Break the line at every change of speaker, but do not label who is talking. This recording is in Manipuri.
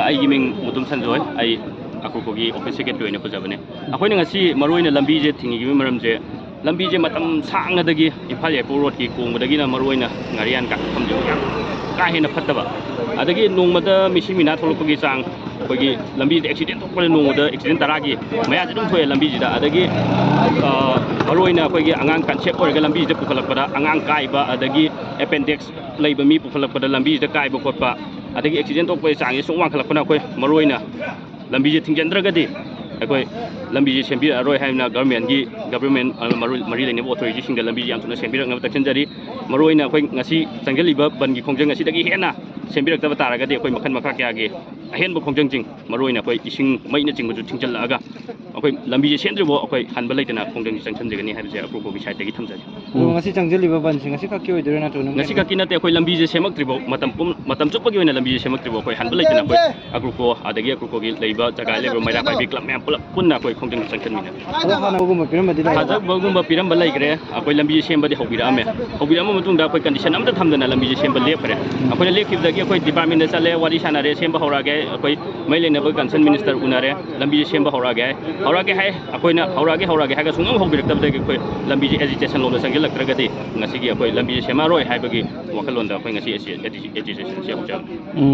ꯑꯩꯒꯤ ꯃꯤꯡ ꯃꯨꯇꯨꯝ ꯁꯟꯖꯣꯏ ꯑꯩ ꯑꯀꯨꯀꯣꯒꯤ ꯑꯣꯐꯤꯁ ꯁꯦꯀ꯭ꯔꯦꯇꯔꯤ ꯑꯣꯏꯅ ꯄꯨꯖꯕꯅꯦ ꯑꯩꯈꯣꯏꯅ ꯉꯁꯤ ꯃꯔꯨꯑꯣꯏꯅ ꯂꯝꯕꯤꯁꯦ ꯊꯤꯡꯉꯤꯕꯒꯤ ꯃꯔꯝꯁꯦ ꯂꯝꯕꯤꯁꯦ ꯃꯇꯝ ꯁꯥꯡꯅꯗꯒꯤ ꯏꯝꯐꯥꯜ ꯌꯥꯏꯄꯣꯛ ꯔꯣꯗꯀꯤ ꯀꯣꯡꯕꯗꯒꯤꯅ ꯃꯔꯨꯑꯣꯏꯅ ꯉꯥꯔꯤꯌꯥꯟ ꯀꯥꯈꯠꯐꯝꯁꯦ ꯌꯥꯝ ꯀꯥ ꯍꯦꯟꯅ ꯐꯠꯇꯕ ꯑꯗꯒꯤ ꯅꯣꯡꯃꯗ ꯃꯤꯁꯤ ꯃꯤꯅꯥ ꯊꯣꯛꯂꯛꯄꯒꯤ ꯆꯥꯡ ꯑꯩꯈꯣꯏꯒꯤ ꯂꯝꯕꯤꯗ ꯑꯦꯛꯁꯤꯗꯦꯟ ꯊꯣꯛꯄꯗ ꯅꯣꯡꯃꯗ ꯑꯦꯛꯁꯤꯗꯦꯟ 10ꯒꯤ ꯃꯌꯥꯁꯦ ꯑꯗꯨꯝ ꯊꯣꯛꯑꯦ ꯂꯝꯕꯤꯁꯤꯗ ꯑꯗꯒꯤ ꯃꯔꯨꯑꯣꯏꯅ ꯑꯩꯈꯣꯏꯒꯤ ꯑꯉꯥꯡ ꯀꯟꯁꯦꯞ ꯑꯣꯏꯔꯒ ꯂꯝꯕꯤꯁꯤꯗ ꯄꯨꯈꯠꯂꯛꯄꯗ ꯑꯉꯥꯡ ꯀꯥꯏꯕ ꯑꯗꯒꯤ ꯑꯦꯄꯦꯟꯗꯤꯛꯁ ꯂꯩꯕ ꯃꯤ ꯄꯨꯈꯠꯂꯛꯄꯗ ꯂꯝꯕꯤꯁꯤꯗ ꯀꯥꯏꯕ ꯈꯣꯠꯄ ꯑꯗꯒꯤ ꯑꯦꯛꯁꯤꯗꯦꯟ ꯊꯣꯛꯄꯒꯤ ꯆꯥꯡꯁꯦ ꯁꯨꯝ ꯋꯥꯡꯈꯠꯂꯛꯄꯅ ꯑꯩꯈꯣꯏ ꯃꯔꯨꯑꯣꯏꯅ ꯂꯝꯕꯤꯁꯦ ꯊꯤꯡꯖꯤꯟꯗ꯭ꯔꯒꯗꯤ ꯑꯩꯈꯣꯏ ꯂꯝꯕꯤꯁꯦ ꯁꯦꯝꯕꯤꯔꯛꯑꯔꯣꯏ ꯍꯥꯏꯅ ꯒꯚꯔꯟꯃꯦꯟ ꯃꯔꯤ ꯂꯩꯅꯕ ꯑꯣꯊꯣꯔꯤꯇꯤꯁꯤꯡꯗ ꯂꯝꯕꯤꯁꯦ ꯌꯥꯝ ꯊꯨꯅ ꯁꯦꯝꯕꯤꯔꯛꯅꯕ ꯇꯛꯁꯤꯟꯖꯔꯤ ꯃꯔꯨꯑꯣꯏꯅ ꯑꯩꯈꯣꯏ ꯉꯁꯤ ꯆꯪꯁꯤꯜꯂꯤꯕ ꯕꯟꯒꯤ ꯈꯣꯡꯖꯪ ꯑꯁꯤꯗꯒꯤ ꯍꯦꯟꯅ ꯁꯦꯝꯕꯤꯔꯛꯇꯕ ꯇꯥꯔꯒꯗꯤ ꯑꯩꯈꯣꯏ ꯃꯈꯜ ꯃꯈꯥ ꯀꯌꯥꯒꯤ ꯑꯍꯦꯟꯕ ꯈꯣꯡꯖꯪꯁꯤꯡ ꯃꯔꯨꯑꯣꯏꯅ ꯑꯩꯈꯣꯏ ꯏꯁꯤꯡ ꯃꯩꯅꯆꯤꯡꯕꯁꯨ ꯊꯤꯡꯖꯤꯜꯂꯛꯑꯒ ꯑꯩꯈꯣꯏ ꯂꯝꯕꯤꯁꯦ ꯁꯦꯝꯗ꯭ꯔꯤꯐꯥꯎ ꯑꯩꯈꯣꯏ ꯍꯟꯕ ꯂꯩꯇꯅ ꯈꯣꯡꯖꯪꯁꯤ ꯆꯪꯁꯤꯟꯖꯒꯅꯤ ꯍꯥꯏꯕꯁꯦ ꯑꯀꯨꯀꯣꯒꯤ ꯁꯥꯏꯠꯇꯒꯤ ꯊꯝꯖꯒꯦ
ꯉꯁꯤ ꯆꯪꯁꯤꯜꯂꯤꯕ ꯕꯟꯁꯤꯡ ꯉꯁꯤ ꯈꯛꯀꯤ ꯑꯣꯏꯗꯣꯏꯔꯥ ꯅꯠꯇ꯭ꯔꯒ
ꯉꯁꯤ ꯈꯛꯀꯤ ꯅꯠꯇꯦ ꯑꯩꯈꯣꯏ ꯂꯝꯕꯤꯁꯦ ꯁꯦꯝꯃꯛꯇ꯭ꯔꯤꯐꯥꯎ ꯃꯇꯝ ꯆꯨꯞꯄꯒꯤ ꯑꯣꯏꯅ ꯂꯝꯕꯤꯁꯦ ꯁꯦꯝꯃꯛꯇ꯭ꯔꯤꯐꯥꯎ ꯑꯩꯈꯣꯏ ꯍꯟꯕ ꯂꯩꯇꯅ ꯑꯩꯈꯣꯏ ꯑꯀꯨꯀꯣ ꯑꯗꯒꯤ ꯑꯀꯨꯀꯣꯒꯤ ꯂꯩꯕ ꯖꯒꯥ ꯂꯩꯕ ꯃꯩꯔꯥ ꯄꯥꯏꯕꯤ ꯀ꯭ꯂꯕ ꯃꯌꯥꯝ ꯄꯨꯂꯞ ꯄꯨꯟꯅ ꯑꯩꯈꯣꯏ ꯈꯣꯡꯖꯪ ꯆꯪꯁꯤꯟꯃꯤꯟꯅꯒꯅꯤ ꯊꯥꯖꯕꯒꯨꯝꯕ ꯄꯤꯔꯝꯕ ꯂꯩꯈ꯭ꯔꯦ ꯑꯩꯈꯣꯏ ꯂꯝꯕꯤ ꯁꯦꯝꯕꯗꯤ ꯍꯧꯕꯤꯔꯛꯑꯝꯃꯦ ꯍꯧꯕꯤꯔꯛꯑꯝꯕ ꯃꯇꯨꯡꯗ ꯑꯩꯈꯣꯏ ꯀꯟꯗꯤꯁꯟ ꯑꯃꯇ ꯊꯝꯗꯅ ꯂꯝꯕꯤꯁꯦ ꯁꯦꯝꯕ ꯂꯦꯞꯈ꯭ꯔꯦ ꯑꯩꯈꯣꯏꯅ ꯂꯦꯞꯈꯤꯕꯗꯒꯤ ꯑꯩꯈꯣꯏ ꯗꯤꯄꯥꯔꯠꯃꯦꯟꯗ ꯆꯠꯂꯦ ꯋꯥꯔꯤ ꯁꯥꯟꯅꯔꯦ ꯁꯦꯝꯕ ꯍꯧꯔꯛꯑꯒꯦ ꯑꯩꯈꯣꯏ ꯃꯩ ꯂꯩꯅꯕ ꯀꯟꯁꯔꯟ ꯃꯤꯅꯤꯁꯇꯔ ꯎꯅꯔꯦ ꯂꯝꯕꯤꯁꯦ ꯁꯦꯝꯕ ꯍꯧꯔꯛꯑꯒꯦ ꯍꯥꯏ ꯑꯩꯈꯣꯏꯅ ꯍꯧꯔꯛꯑꯒꯦ ꯍꯥꯏꯔꯒ ꯁꯨꯡꯍꯧ ꯍꯧꯕꯤꯔꯛꯇꯕꯗꯒꯤ ꯑꯩꯈꯣꯏ ꯂꯝꯕꯤꯁꯦ ꯑꯦꯖꯤꯇꯦꯁꯟ ꯂꯣꯝꯗ ꯆꯪꯁꯤꯜꯂꯛꯇ꯭ꯔꯒꯗꯤ ꯉꯁꯤꯒꯤ ꯑꯩꯈꯣꯏ ꯂꯝꯕꯤꯁꯦ ꯁꯦꯝꯃꯔꯣꯏ ꯍꯥꯏꯕꯒꯤ ꯋꯥꯈꯜꯂꯣꯟꯗ ꯑꯩꯈꯣꯏ ꯉꯁꯤ ꯑꯦꯖꯤꯇꯦꯁꯟꯁꯦ ꯍꯧꯖꯕꯅꯤ